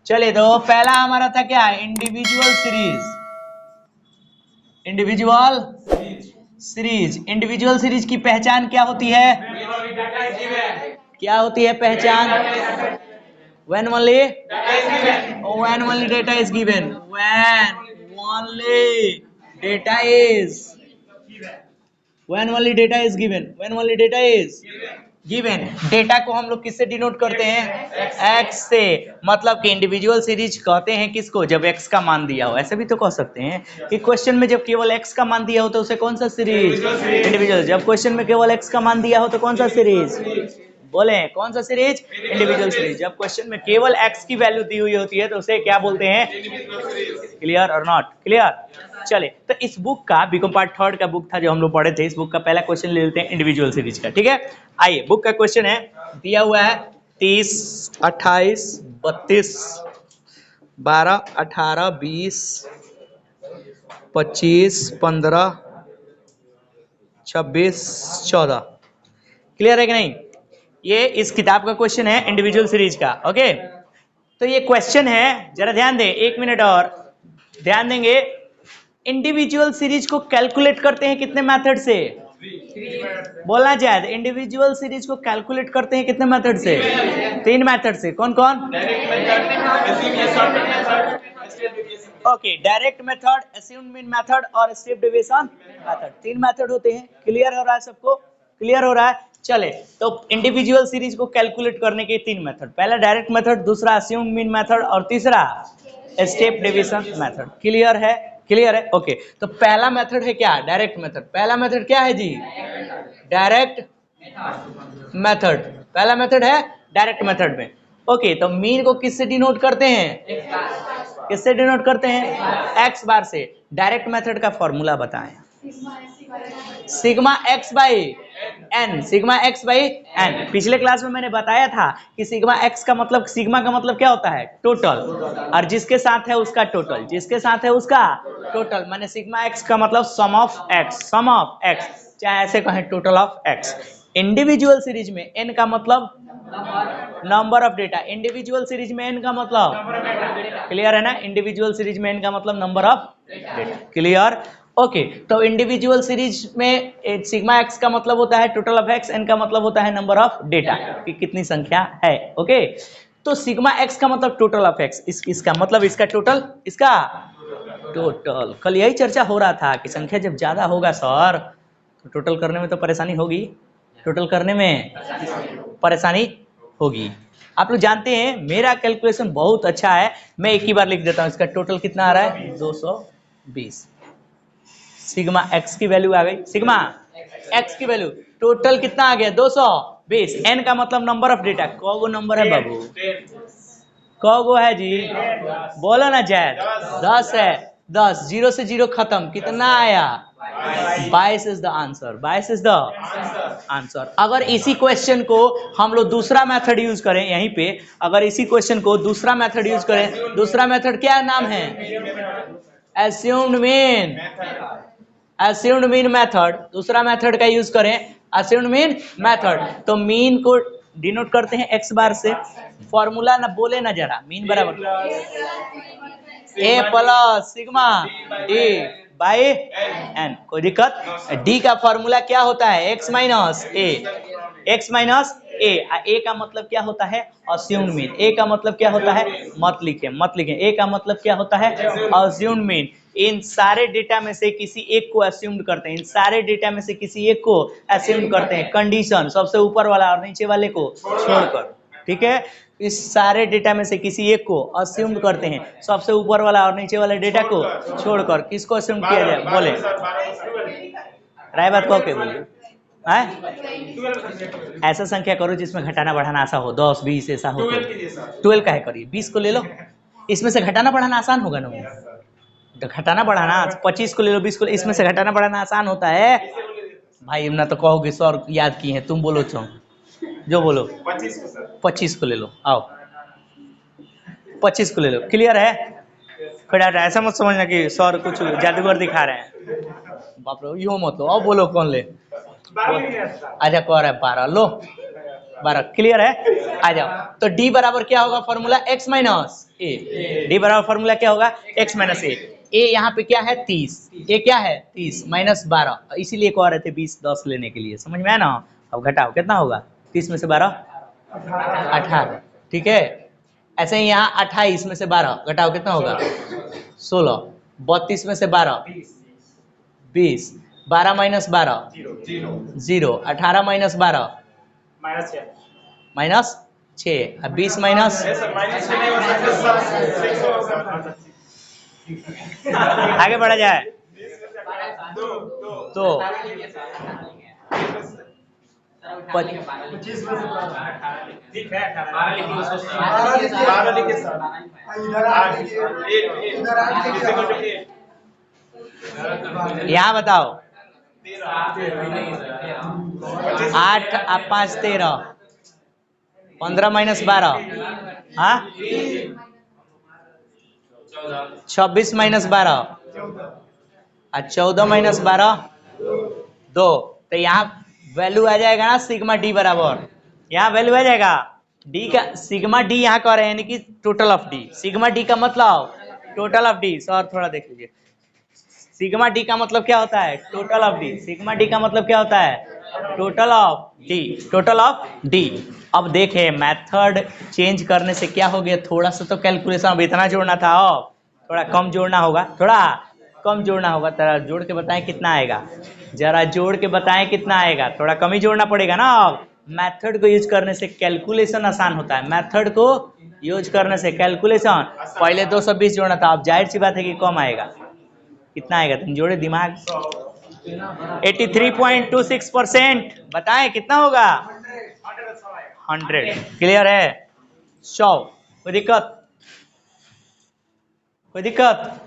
चलिए तो पहला हमारा था क्या, individual series. Individual series, individual series की पहचान क्या होती है? क्या होती है पहचान? when only data is given, when only data is given. Data को हम लोग किससे डिनोट करते हैं? x से। मतलब कि इंडिविजुअल सीरीज कहते हैं किसको? जब x का मान दिया हो। ऐसे भी तो कह सकते हैं कि क्वेश्चन में जब केवल x का मान दिया हो तो उसे कौन सा सीरीज? इंडिविजुअल। जब क्वेश्चन में केवल x का मान दिया हो तो कौन सा सीरीज? बोले कौन सा सीरीज? Individual series. जब क्वेश्चन में केवल x की वैल्यू दी हुई होती है तो उसे क्या बोलते हैं? क्लियर और नॉट क्लियर? चले तो इस बुक का बीकॉम पार्ट थर्ड का बुक था जो हम लोग पढ़े थे, इस बुक का पहला क्वेश्चन ले लेते हैं इंडिविजुअल सीरीज का। ठीक है, आइए बुक का क्वेश्चन है, दिया हुआ है 30, 28, 32, 12, 18, 20, 25, 15, 26, 14। क्लियर है कि नहीं? ये इस किताब का क्वेश्चन है इंडिविजुअल सीरीज का। ओके, तो ये क्वेश्चन है, जरा ध्यान दें, 1 मिनट और ध्यान देंगे। इंडिविजुअल सीरीज को कैलकुलेट करते हैं कितने मेथड से? बोलना चाहिए। इंडिविजुअल सीरीज को कैलकुलेट करते हैं कितने मेथड से? 3 मेथड से। कौन कौन? Okay, direct method, assumed mean method और स्टेप डेविएशन मेथड। 3 मेथड होते हैं। क्लियर हो रहा है सबको? क्लियर हो रहा है? चले तो इंडिविजुअल सीरीज को कैलकुलेट करने के 3 मेथड, पहला डायरेक्ट मेथड, दूसरा अस्यूम्ड मीन मेथड और तीसरा स्टेप डेविएशन मेथड। क्लियर है? क्लियर है? ओके, तो पहला मेथड है क्या? Direct method. पहला मेथड क्या है जी? Direct method. पहला मेथड है डायरेक्ट मेथड में। ओके, तो मीन को किससे डिनोट करते हैं? किससे डिनोट करते हैं? x बार से। डायरेक्ट मेथड का फॉर्मूला बताएं। Sigma x by N. Sigma x by N. पिछले क्लास में मैंने बताया था कि सिग्मा x का मतलब, सिग्मा का मतलब क्या होता है? टोटल। और जिसके साथ है उसका टोटल, जिसके साथ है उसका टोटल। मैंने सिग्मा x का मतलब sum of x, sum of x, चाहे ऐसे कहें total of x। Individual series में n का मतलब number of data. Individual series में n का मतलब, क्लियर है ना? इंडिविजुअल सीरीज में n का मतलब number of data. Clear? Okay, तो इंडिविजुअल सीरीज में सिग्मा x का मतलब होता है टोटल ऑफ x, n का मतलब होता है नंबर ऑफ डेटा कि कितनी संख्या है। ओके, तो सिग्मा x का मतलब टोटल ऑफ x, इसका मतलब इसका टोटल, इसका टोटल। कल यही चर्चा हो रहा था कि संख्या जब ज्यादा होगा सर तो टोटल करने में तो परेशानी होगी, टोटल करने में परेशानी होगी। आप लोग जानते हैं मेरा कैलकुलेशन बहुत अच्छा है, मैं एक ही बार लिख देता हूं। इसका टोटल कितना आ रहा है? 220। सिग्मा x की वैल्यू आ गई, सिग्मा x की वैल्यू टोटल कितना आ गया? 220। n का मतलब नंबर ऑफ डेटा। कौगो नंबर है बाबू? कौगो है जी? बोलो ना जैद। 10 है। 10, 0 से 0 खत्म, कितना आया? 22 is the answer. 22 is the answer. अगर इसी क्वेश्चन को हम लोग दूसरा मेथड यूज करें यहीं पे, अगर इसी क्वेश्चन को दूसरा मेथड यूज करें, दूसरा मेथड क्या नाम है? Assumed mean. Assumed mean method. दूसरा मेथड का यूज करें अस्यूम्ड मीन मेथड, तो मीन को डिनोट करते हैं x बार से। फॉर्मूला ना बोले ना जरा, मीन बराबर a plus sigma d by N. कोई दिक्कत? d का फॉर्मूला क्या होता है? x minus A. x minus A. a का मतलब क्या होता है? Assumed mean. a का मतलब क्या होता है? मत लिखें, मत लिखें। a का मतलब क्या होता है? Assumed mean. इन सारे डेटा में से किसी एक को अस्यूम्ड करते हैं, इन सारे डेटा में से किसी एक को अस्यूम्ड करते हैं, कंडीशन सबसे ऊपर वाला और नीचे वाले को छोड़कर। ठीक है, इस सारे डेटा में से किसी एक को अस्यूम्ड करते हैं, सबसे ऊपर वाला और नीचे वाले डेटा को छोड़कर। किसको अस्यूम किया जाए? बोले राय बात कहो के बोलिए। ऐसा संख्या करो जिसमें घटाना बढ़ाना आसान हो, 10, 20 ऐसा हो तो 12 का है करिए, 20 को ले लो, इसमें से घटाना बढ़ाना आसान होगा ना। तो घटाना बढ़ाना 25 को ले लो, 20 को, इसमें से घटाना बढ़ाना आसान होता है भाई। ना तो कहोगे सर याद किए हैं, तुम बोलो चो जो बोलो। 25 को ले लो, आओ 25 को ले लो। क्लियर है? फिर ऐसा मत समझना कि सर कुछ जादूगर दिखा रहे हैं, बाप रे यो मत लो। अब बोलो कौन ले? अच्छा कह रहा है 12, लो 12। क्लियर है? आ जाओ। तो d बराबर क्या होगा? फॉर्मूला x माइनस ए। डी बराबर फॉर्मूला क्या होगा, x माइनस ए यहाँ पे क्या है 30, ए क्या है 30 माइनस 12, इसीलिए कह रहे थे 20 10 लेने के लिए, समझ में आया ना। अब घटाओ कितना होगा, 30 में से 12 18, ठीक है। ऐसे ही यहाँ 28 में से 12 घटाओ कितना होगा 16, 32 में से 12 20, 12 माइनस 12 0, 18 माइनस 12 माइनस 6, 20 माइनस आगे बढ़ा जाए तो 12 यहाँ बताओ 8 और 5 13, 15 माइनस 12 हाँ 26 माइनस 12 और 14 माइनस 12 2, तो यहाँ वैल्यू आ जाएगा ना सिग्मा डी बराबर, यहाँ वैल्यू आ जाएगा डी का, सिग्मा डी यहाँ कह रहे हैं यानी कि total of D, sigma D का मतलब टोटल ऑफ डी। सर थोड़ा देख लीजिए, सिग्मा डी का मतलब क्या होता है total of D, sigma D का मतलब क्या होता है total of D, total of D. अब देखें मेथड चेंज करने से क्या हो गया, थोड़ा सा तो कैलकुलेशन अब इतना जोड़ना था, अब थोड़ा कम जोड़ना होगा, थोड़ा कम जोड़ना होगा। जरा जोड़ के बताएं कितना आएगा, जरा जोड़ के बताएं कितना आएगा, थोड़ा कम ही जोड़ना पड़ेगा ना। अब मेथड को यूज करने से कैलकुलेशन आसान होता है, मेथड को यूज करने से कैलकुलेशन, पहले 220 जोड़ना था, अब जाहिर सी बात है कि कम आएगा। कितना आएगा तुम जोड़े दिमाग, 83.26%, बताएं कितना होगा 100, क्लियर है 100, कोई दिक्कत, कोई दिक्कत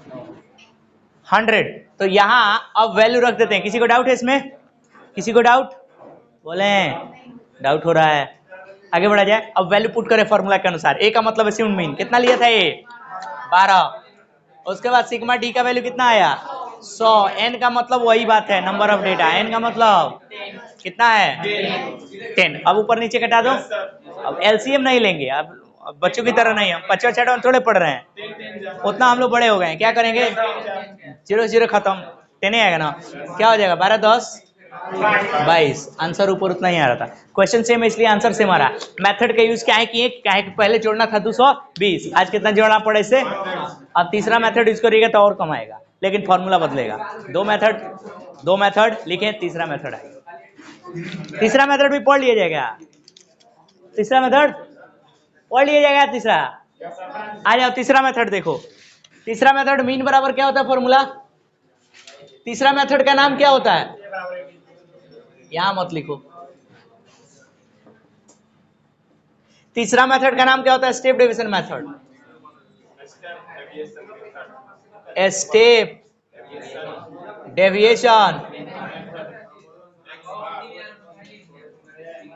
100। तो यहाँ अब वैल्यू रख देते हैं, किसी को डाउट है इसमें, किसी को डाउट बोले, डाउट हो रहा है, आगे बढ़ा जाए। अब वैल्यू पुट करें फॉर्मूला के अनुसार, ए का मतलब है मीन, कितना लिया था ये 12, उसके बाद सिग्मा डी का वैल्यू कितना आया 100, एन का मतलब वही बात है नंबर ऑफ डेटा, एन का मतलब कितना है 10। अब ऊपर नीचे घटा दो, अब एलसीएम नहीं लेंगे, अब बच्चों की तरह नहीं, हम 5वां छठवां थोड़े पढ़ रहे हैं, उतना हम लोग बड़े हो गए, क्या करेंगे 0 0 खत्म, 10 आएगा ना, क्या हो जाएगा 12 10 22, आंसर ऊपर उतना ही आ रहा था, क्वेश्चन सेम है इसलिए आंसर सेम आ रहा है। मेथड का यूज क्या है किए, क्या है कि पहले जोड़ना था 220, आज कितना जोड़ना पड़ा इससे, अब तीसरा मेथड यूज करिएगा तो और कम आएगा, लेकिन फॉर्मूला बदलेगा। दो मेथड लिखे, तीसरा मेथड आएगा, तीसरा मेथड भी पढ़ लिया जाएगा, तीसरा मेथड पढ़ लिया जाएगा, तीसरा आ जाओ। तीसरा मेथड देखो, तीसरा मेथड मीन बराबर क्या होता है फॉर्मूला, तीसरा मेथड का नाम क्या होता है, यहां मत लिखो, तीसरा मेथड का नाम क्या होता है step deviation method, step deviation,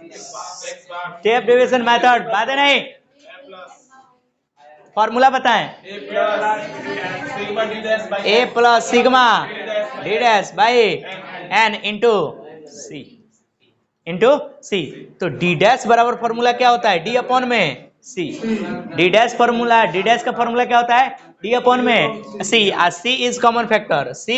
step deviation method, बात है नहीं, फॉर्मूला बताएं, A plus sigma D dash by N into C, तो डी डैश बराबर फॉर्मूला क्या होता है डी अपॉन में C, D dash formula, D dash का फॉर्मूला क्या होता है डी अपॉन में C, C is common factor, C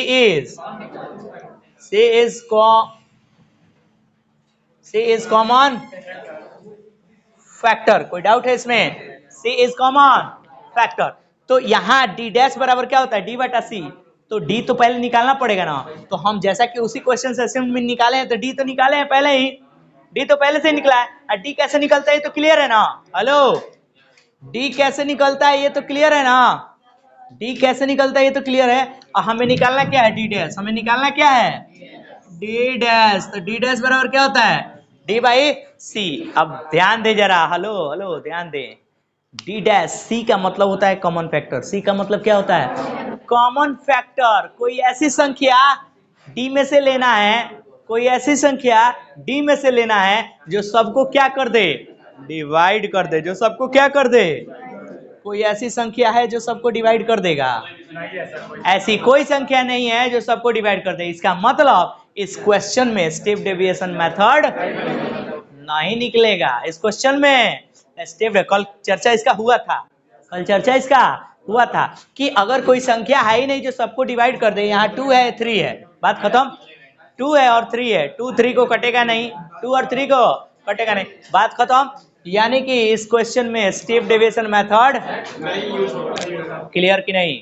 is common factor, कोई डाउट है इसमें, सी इज कॉमन फैक्टर। तो यहाँ डी डैश बराबर क्या होता है डी बटा सी, तो डी तो पहले निकालना पड़ेगा ना, तो हम जैसा कि उसी क्वेश्चन से असाइनमेंट में निकाले हैं, तो डी तो निकाले हैं पहले ही, डी तो पहले से निकला है, और डी कैसे निकलता है ये तो क्लियर है ना, हेलो डी कैसे निकलता है ये तो क्लियर है ना, डी कैसे निकलता है ये तो क्लियर है, और हमें निकालना क्या है डी डैश, हमें निकालना क्या है डी डैश, तो डी डैश बराबर क्या होता है डी बाई सी। अब ध्यान दे जरा, हेलो ध्यान दे, डी डैश सी का मतलब होता है कॉमन फैक्टर, सी का मतलब क्या होता है कॉमन फैक्टर, कोई ऐसी संख्या डी में से लेना है, कोई ऐसी संख्या डी में से लेना है जो सबको क्या कर दे डिवाइड कर दे, जो सबको क्या कर दे, कोई ऐसी संख्या है जो सबको डिवाइड कर देगा, ऐसी कोई संख्या नहीं है जो सबको डिवाइड कर दे, इसका मतलब इस क्वेश्चन में स्टेप डेविएशन मेथड नहीं निकलेगा, इस क्वेश्चन में स्टेप, कल चर्चा इसका हुआ था, कल चर्चा इसका हुआ था कि अगर कोई संख्या है ही नहीं जो सबको डिवाइड कर दे, यहाँ 2 है 3 है, बात खत्म। 2 है और 3 है, 2 3 को कटेगा नहीं, 2 और 3 को कटेगा नहीं, बात खत्म। यानी कि इस क्वेश्चन में स्टेप डेविएशन मेथड क्लियर कि नहीं,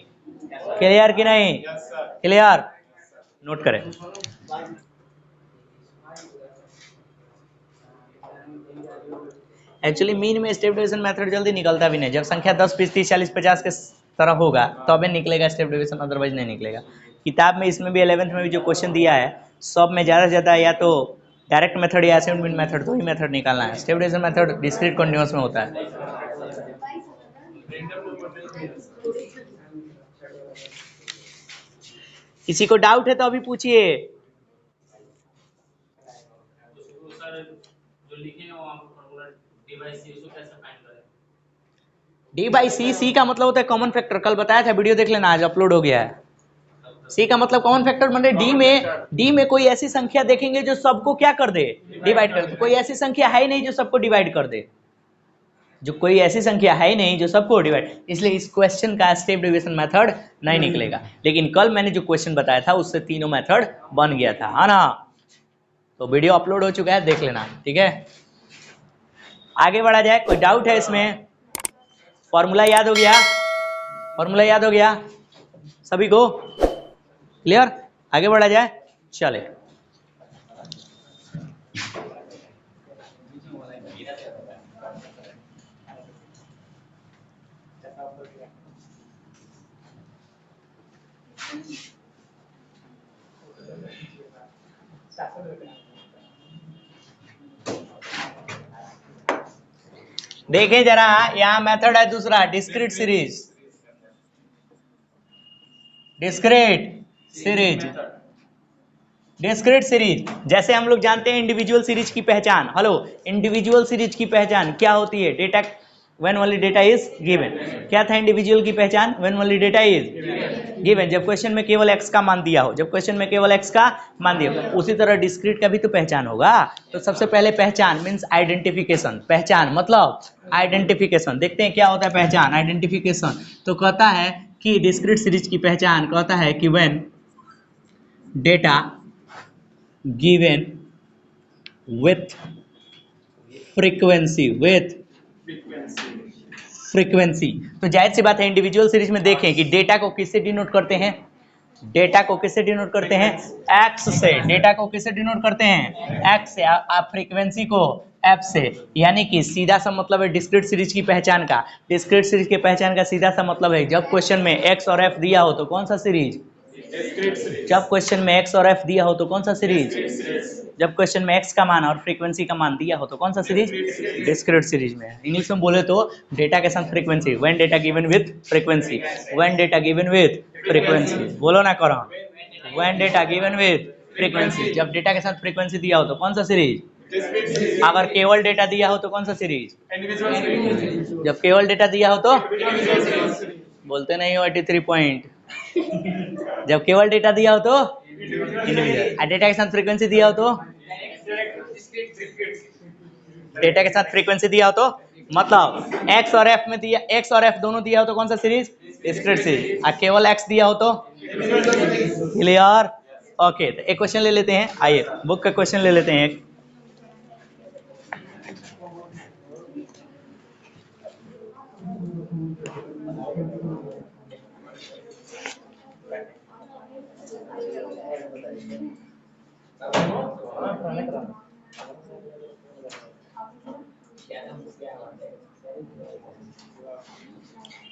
क्लियर कि नहीं, क्लियर, नोट करें। एक्चुअली मीन में स्टेप डेविएशन मेथड जल्दी निकलता भी नहीं, जब संख्या 10 20 30 40 50 के तरह होगा तबे निकलेगा स्टेप डेविएशन, अदरवाइज नहीं निकलेगा। किताब में इसमें भी 11th में भी जो क्वेश्चन दिया है सब में ज़्यादा से ज़्यादा या तो डायरेक्ट मेथड या असाइनमेंट मेथड, दो ही मेथड निकालना है। Step deviation method discrete continuous में होता है। किसी को डाउट है तो अभी पूछिए। डी बाई सी का मतलब होता है कॉमन फैक्टर, कल बताया था, वीडियो देख लेना, आज अपलोड हो गया है। सी का मतलब कॉमन फैक्टर मतलब डी में कोई ऐसी संख्या देखेंगे जो सबको क्या कर दे, डिवाइड कर दे। कोई ऐसी संख्या है ही नहीं जो सबको डिवाइड कर दे, जो कोई ऐसी संख्या है ही नहीं जो सबको डिवाइड, इसलिए इस क्वेश्चन का स्टेप डेविएशन मेथड नहीं निकलेगा। लेकिन कल मैंने जो क्वेश्चन बताया था उससे तीनों मेथड बन गया था, है ना। तो वीडियो अपलोड हो चुका है, देख लेना, ठीक है। आगे बढ़ा जाए, कोई डाउट है इसमें? फॉर्मूला याद हो गया, फॉर्मूला याद हो गया सभी को, क्लियर? आगे बढ़ा जाए, चले। देखें जरा, यहां मेथड है दूसरा, discrete series, discrete series, discrete series. जैसे हम लोग जानते हैं इंडिविजुअल सीरीज की पहचान, हेलो, इंडिविजुअल सीरीज की पहचान क्या होती है? Data when only data is given. क्या था इंडिविजुअल की पहचान? When only data is given, जब क्वेश्चन में केवल x का मान दिया हो, जब क्वेश्चन में केवल x का मान दिया हो। उसी तरह डिस्क्रीट का भी तो पहचान होगा। तो सबसे पहले पहचान मीन्स आइडेंटिफिकेशन, पहचान मतलब आइडेंटिफिकेशन। देखते हैं क्या होता है पहचान, आइडेंटिफिकेशन। तो कहता है कि डिस्क्रीट सीरीज की पहचान कहता है कि when data given with frequency, with frequency. तो जाहिर सी बात है इंडिविजुअल सीरीज में देखें कि डेटा को किससे डिनोट करते हैं, डेटा को किससे डिनोट करते हैं? x से। डेटा को किससे डिनोट करते हैं? x से। आप फ्रीक्वेंसी को f से। यानी कि सीधा सा मतलब है डिस्क्रीट सीरीज की पहचान का, डिस्क्रीट सीरीज की पहचान का सीधा सा मतलब है जब क्वेश्चन में x और f दिया हो तो कौन सा सीरीज? जब क्वेश्चन में x और f दिया हो तो कौन सा सीरीज? जब क्वेश्चन में x का मान और फ्रीक्वेंसी का मान दिया हो तो कौन सा सीरीज? डिस्क्रीट सीरीज में। इंग्लिश में बोले तो डेटा के साथ frequency, when data given with frequency, when data given with frequency, बोलो ना करो, when data given with frequency. जब डेटा के साथ फ्रीक्वेंसी दिया हो तो कौन सा सीरीज? अगर केवल डेटा दिया हो तो कौन सा सीरीज? जब केवल डेटा दिया हो तो बोलते नहीं हो 83 पॉइंट। जब केवल डेटा दिया हो तो इंडिविजुअल, डेटा के साथ फ्रीक्वेंसी दिया हो तो, डेटा के साथ फ्रीक्वेंसी दिया हो तो मतलब x और f में दिया, x और f दोनों दिया हो तो कौन सा सीरीज? Discrete series. और केवल x दिया हो तो क्लियर? ओके, तो एक क्वेश्चन ले लेते हैं, आइए बुक का क्वेश्चन ले लेते हैं एक।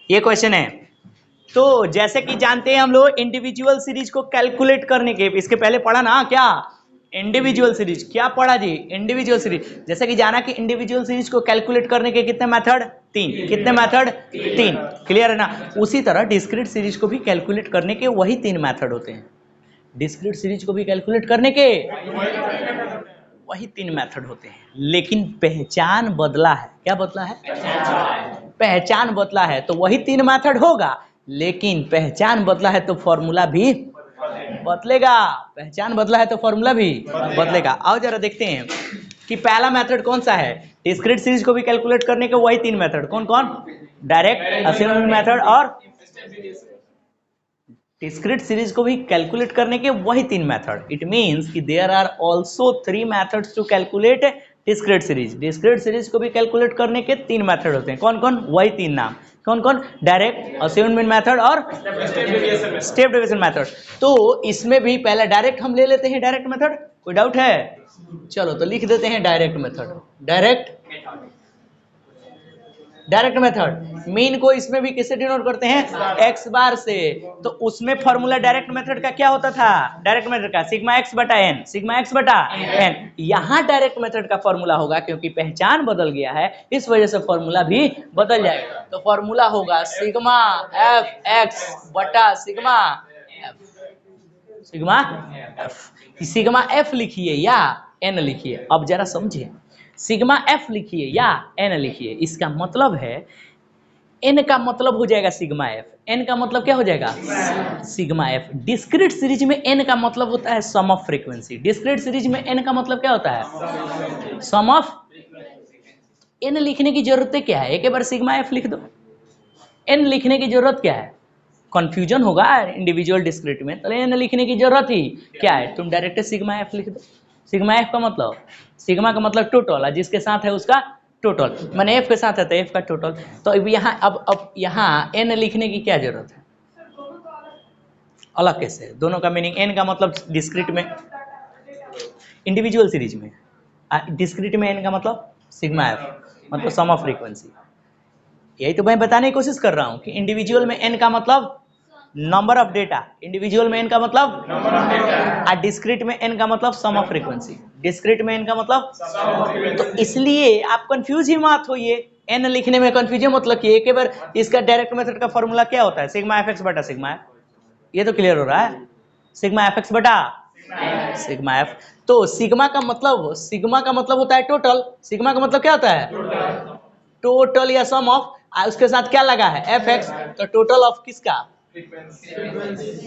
ये क्वेश्चन है, तो जैसे कि जानते हैं हम लोग इंडिविजुअल सीरीज को कैलकुलेट करने के, इसके पहले पढ़ा ना क्या, इंडिविजुअल सीरीज क्या पढ़ा जी? Individual series. जैसे कि जाना कि इंडिविजुअल सीरीज को कैलकुलेट करने के कितने मेथड? 3। कितने मेथड? 3। क्लियर है ना? उसी तरह डिस्क्रीट सीरीज को भी कैलकुलेट करने के वही 3 मेथड होते हैं। डिस्क्रीट सीरीज को भी कैलकुलेट करने के वही 3 मेथड होते हैं, लेकिन पहचान बदला है। क्या बदला है? पहचान बदला है। तो वही 3 मेथड होगा, लेकिन पहचान बदला है तो फॉर्मूला भी बदलेगा। पहचान बदला है तो फॉर्मूला भी बदलेगा। आओ जरा देखते हैं कि पहला मेथड कौन सा है, डिस्क्रीट सीरीज को भी कैलकुलेट करने के वही 3 मेथड, कौन कौन, डायरेक्ट, असाइनमेंट मेथड और डिस्क्रीट सीरीज को भी कैलकुलेट करने के वही 3 मेथड। इट मींस कि there are also 3 methods to calculate discrete series. Discrete series को भी कैलकुलेट करने के 3 मेथड होते हैं, कौन कौन, वही 3 नाम, कौन कौन, डायरेक्ट, असाइनमेंट मेथड और स्टेप डेविएशन मेथड। तो इसमें भी पहले डायरेक्ट हम ले लेते हैं, डायरेक्ट मेथड, कोई डाउट है, चलो तो लिख देते हैं direct method, direct method. Mean को इसमें भी किससे डिनोट करते हैं, एक्स बार से। तो उसमें फॉर्मूला डायरेक्ट मेथड का क्या होता था, डायरेक्ट मेथड का सिग्मा एक्स बटा एन, सिग्मा एक्स बटा एन। यहाँ डायरेक्ट मेथड का फॉर्मूला होगा, क्योंकि पहचान बदल गया है इस वजह से फॉर्मूला भी बदल जाएगा। तो फॉर्मूला होगा सिग्मा एफ एक्स बटा सिग्मा एफ, सिग्मा एफ लिखिए या एन लिखिए। अब जरा समझिए, सिग्मा एफ लिखिए या एन लिखिए, इसका मतलब है एन का मतलब हो जाएगा सिग्मा एफ, एन का मतलब क्या हो जाएगा, सिग्मा एफ। डिस्क्रीट सीरीज में एन का मतलब होता है सम ऑफ फ्रीक्वेंसी, डिस्क्रीट सीरीज में एन का मतलब क्या होता है, सम ऑफ। एन लिखने की जरूरत क्या है, एक बार सिग्मा एफ लिख दो। एन लिखने की जरूरत क्या है, कंफ्यूजन होगा इंडिविजुअल डिस्क्रीट में, तो एन लिखने की जरूरत ही क्या है, तुम डायरेक्ट सिग्मा एफ लिख दो। सिग्मा एफ का मतलब, सिग्मा का मतलब टोटल, जिसके साथ है उसका टोटल, मैंने एफ के साथ है तो एफ का टोटल। तो अब यहाँ अब यहाँ एन लिखने की क्या जरूरत है, अलग कैसे, दोनों का मीनिंग, एन का मतलब डिस्क्रीट में, इंडिविजुअल सीरीज में, डिस्क्रीट में एन का मतलब सिग्मा एफ मतलब सम ऑफ फ्रीक्वेंसी। यही तो मैं बताने की कोशिश कर रहा हूँ कि इंडिविजुअल में एन का मतलब नंबर ऑफ डेटा, इंडिविजुअल में एन का मतलब नंबर ऑफ डेटा, और डिस्क्रीट में एन का मतलब सम ऑफ फ्रीक्वेंसी, डिस्क्रीट में एन का मतलब तो इसलिए आप कंफ्यूज ही मत होइए, एन लिखने में कंफ्यूजन मतलब कि एक बार इसका डायरेक्ट मेथड का फॉर्मूला क्या होता है, सिग्मा एफ एक्स बटा सिग्मा एफ। ये तो क्लियर हो रहा है, सिग्मा एफ एक्स बटा सिग्मा एफ। तो सिग्मा का मतलब होता है टोटल, सिग्मा का मतलब क्या होता है, टोटल या सम ऑफ, उसके साथ क्या लगा है, एफ एक्स, तो टोटल ऑफ किसका,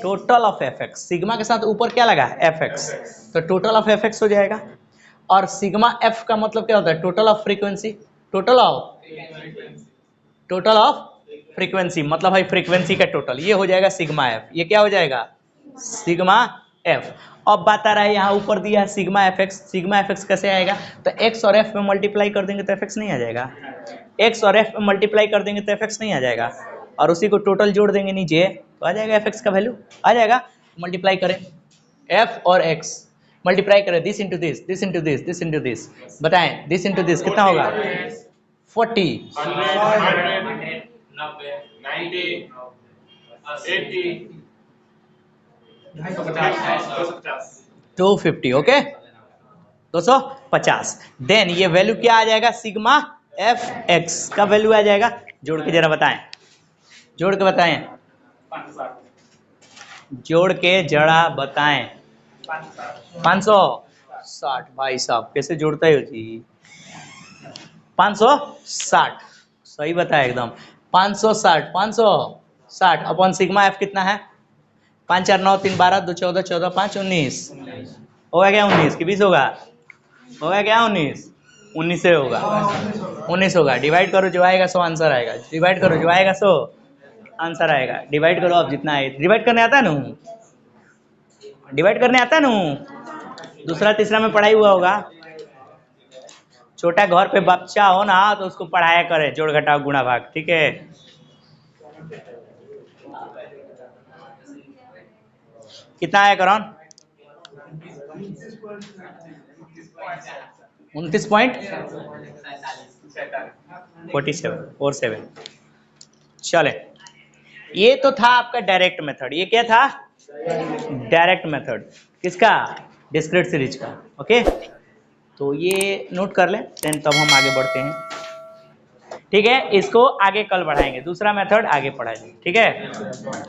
total of F x, sigma के साथ ऊपर क्या लगा है, एफ एक्स, तो टोटल ऑफ एफ एक्स हो जाएगा। और सिग्मा एफ का मतलब क्या होता है, total of frequency, total of frequency मतलब भाई फ्रीक्वेंसी का टोटल, ये हो जाएगा सिग्मा एफ, ये क्या हो जाएगा, सिग्मा एफ। अब बात आ रहा है यहाँ ऊपर दिया है sigma F x, sigma F x कैसे आएगा, तो एक्स और एफ में मल्टीप्लाई कर देंगे तो एफ एक्स नहीं आ जाएगा, एक्स और एफ में मल्टीप्लाई कर देंगे तो एफ एक्स नहीं आ जाएगा, और उसी को टोटल जोड़ देंगे नीचे तो आ जाएगा एफ एक्स का वैल्यू आ जाएगा। मल्टीप्लाई करें एफ और एक्स, मल्टीप्लाई करें this into this, this into this, this into this, बताएं दिस इंटू दिस कितना होगा, 40, 250, ओके 250। देन ये वैल्यू क्या आ जाएगा, सिग्मा एफ एक्स का वैल्यू आ जाएगा, जोड़ के जरा बताएं, जोड़ के बताएं, जोड़ के जरा बताएं, 560, भाई साहब कैसे जोड़ता है जी, 560 सही बताया एकदम, 560 अपन सिग्मा एफ कितना है, 5 4 9 3 12 2 14 14 5 19, होगा क्या 19 कि 20 होगा क्या 19 से होगा, 19 होगा। डिवाइड करो जो आएगा 100 आंसर आएगा, डिवाइड करो जो आएगा 100 आंसर आएगा, डिवाइड करो अब जितना है, डिवाइड करने आता है ना, डिवाइड करने आता है ना, दूसरा तीसरा में पढ़ाई हुआ होगा, छोटा घर पे बच्चा हो ना तो उसको पढ़ाया करे जोड़ घटाव गुणा भाग, ठीक है। कितना आया करण, 29.47। चले, ये तो था आपका डायरेक्ट मेथड, ये क्या था, डायरेक्ट मेथड किसका, डिस्क्रीट सीरीज का, ओके। तो ये नोट कर लें, देन तब हम आगे बढ़ते हैं, ठीक है। इसको आगे कल बढ़ाएंगे, दूसरा मेथड आगे पढ़ाएंगे, ठीक है।